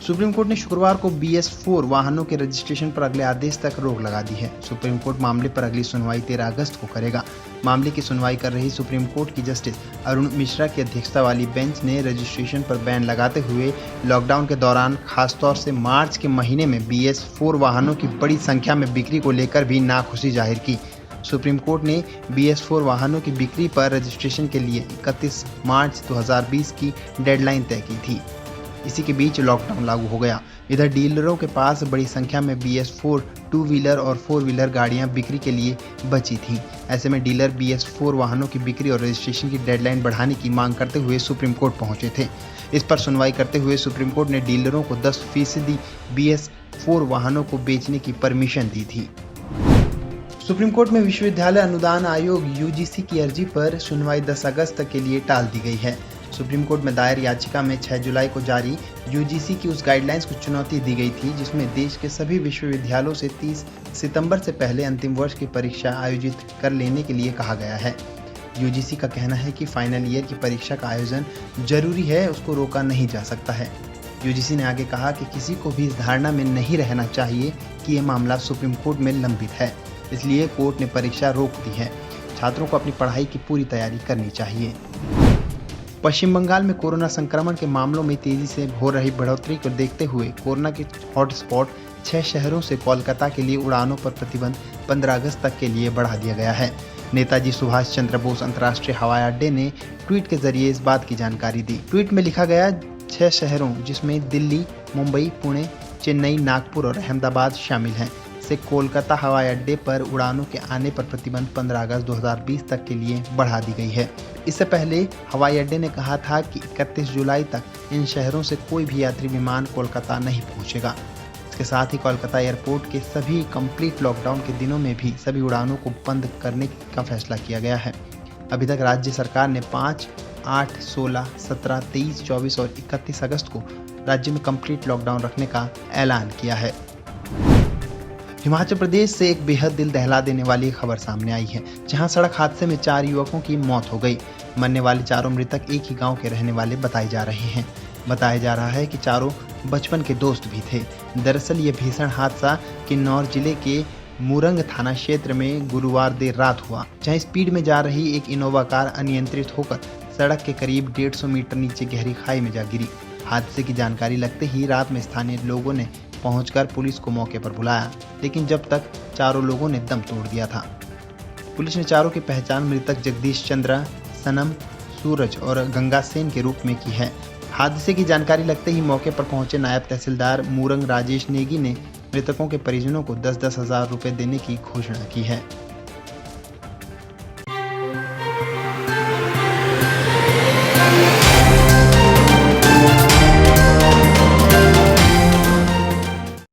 Supreme court ने शुक्रवार को BS4 वाहनों के रजिस्ट्रेशन पर अगले आदेश तक रोक लगा दी है। सुप्रीम कोर्ट मामले पर अगली सुनवाई 13 अगस्त को करेगा। मामले की सुनवाई कर रही सुप्रीम कोर्ट की जस्टिस अरुण मिश्रा की अध्यक्षता वाली बेंच ने रजिस्ट्रेशन पर बैन लगाते हुए लॉकडाउन के दौरान खासतौर से मार्च के महीने में BS4 वाहनों की बड़ी संख्या में बिक्री को लेकर भी नाखुशी जाहिर की। सुप्रीम कोर्ट ने BS4 वाहनों की बिक्री पर रजिस्ट्रेशन के लिए 31 मार्च 2020 की डेडलाइन तय की थी। इसी के बीच लॉकडाउन लागू हो गया। इधर डीलरों के पास बड़ी संख्या में BS4 टू व्हीलर और 4 व्हीलर गाड़ियां बिक्री के लिए बची थीं। ऐसे में डीलर BS4 वाहनों की बिक्री और रजिस्ट्रेशन की डेडलाइन बढ़ाने की मांग करते हुए सुप्रीम कोर्ट पहुंचे थे। इस पर सुनवाई करते हुए सुप्रीम कोर्ट ने डीलरों को 10% BS4 वाहनों को बेचने की परमिशन दी थी। सुप्रीम कोर्ट में विश्वविद्यालय अनुदान आयोग UGC की अर्जी पर सुनवाई 10 अगस्त तक के लिए टाल दी गई है। सुप्रीम कोर्ट में दायर याचिका में 6 जुलाई को जारी UGC की उस गाइडलाइंस को चुनौती दी गई थी जिसमें देश के सभी विश्वविद्यालयों से 30 सितंबर से पहले अंतिम वर्ष की परीक्षा आयोजित कर लेने के लिए कहा गया है। UGC का कहना है कि फाइनल ईयर की परीक्षा का आयोजन जरूरी है, उसको रोका नहीं जा सकता है। UGC ने आगे कहा कि किसी को भी इस धारणा में नहीं रहना चाहिए कि ये मामला सुप्रीम कोर्ट में लंबित है, इसलिए कोर्ट ने परीक्षा रोक दी है। छात्रों को अपनी पढ़ाई की पूरी तैयारी करनी चाहिए। पश्चिम बंगाल में कोरोना संक्रमण के मामलों में तेजी से हो रही बढ़ोतरी को देखते हुए कोरोना के हॉटस्पॉट 6 शहरों से कोलकाता के लिए उड़ानों पर प्रतिबंध 15 अगस्त तक के लिए बढ़ा दिया गया है। नेताजी सुभाष चंद्र बोस अंतर्राष्ट्रीय हवाई अड्डे ने ट्वीट के जरिए इस बात की जानकारी दी। ट्वीट में लिखा गया 6 शहरों जिसमें दिल्ली, मुंबई, पुणे, चेन्नई, नागपुर और अहमदाबाद शामिल हैं से कोलकाता हवाई अड्डे पर उड़ानों के आने पर प्रतिबंध 15 अगस्त 2020 तक के लिए बढ़ा दी गई है। इससे पहले हवाई अड्डे ने कहा था कि 31 जुलाई तक इन शहरों से कोई भी यात्री विमान कोलकाता नहीं पहुंचेगा। इसके साथ ही कोलकाता एयरपोर्ट के सभी कंप्लीट लॉकडाउन के दिनों में भी सभी उड़ानों को बंद करने का फैसला किया गया है। अभी तक राज्य सरकार ने 5, 8, 16, 17, 23, 24 और 31 अगस्त को राज्य में कंप्लीट लॉकडाउन रखने का ऐलान किया है। हिमाचल प्रदेश से एक बेहद दिल दहला देने वाली खबर सामने आई है, जहां सड़क हादसे में 4 युवकों की मौत हो गई। मरने वाले चारों मृतक एक ही गांव के रहने वाले बताए जा रहे हैं। बताया जा रहा है कि चारों बचपन के दोस्त भी थे। दरअसल ये भीषण हादसा किन्नौर जिले के मुरंग थाना क्षेत्र में गुरुवार देर रात हुआ, जहां स्पीड में जा रही एक इनोवा कार अनियंत्रित होकर सड़क के करीब 150 मीटर नीचे गहरी खाई में जा गिरी। हादसे की जानकारी लगते ही रात में स्थानीय लोगों ने पहुंचकर पुलिस को मौके पर बुलाया, लेकिन जब तक चारों लोगों ने दम तोड़ दिया था। पुलिस ने चारों की पहचान मृतक जगदीश चंद्र, सनम, सूरज और गंगा सेन के रूप में की है। हादसे की जानकारी लगते ही मौके पर पहुंचे नायब तहसीलदार मुरंग राजेश नेगी ने मृतकों के परिजनों को 10-10 हज़ार रुपए देने की घोषणा की है।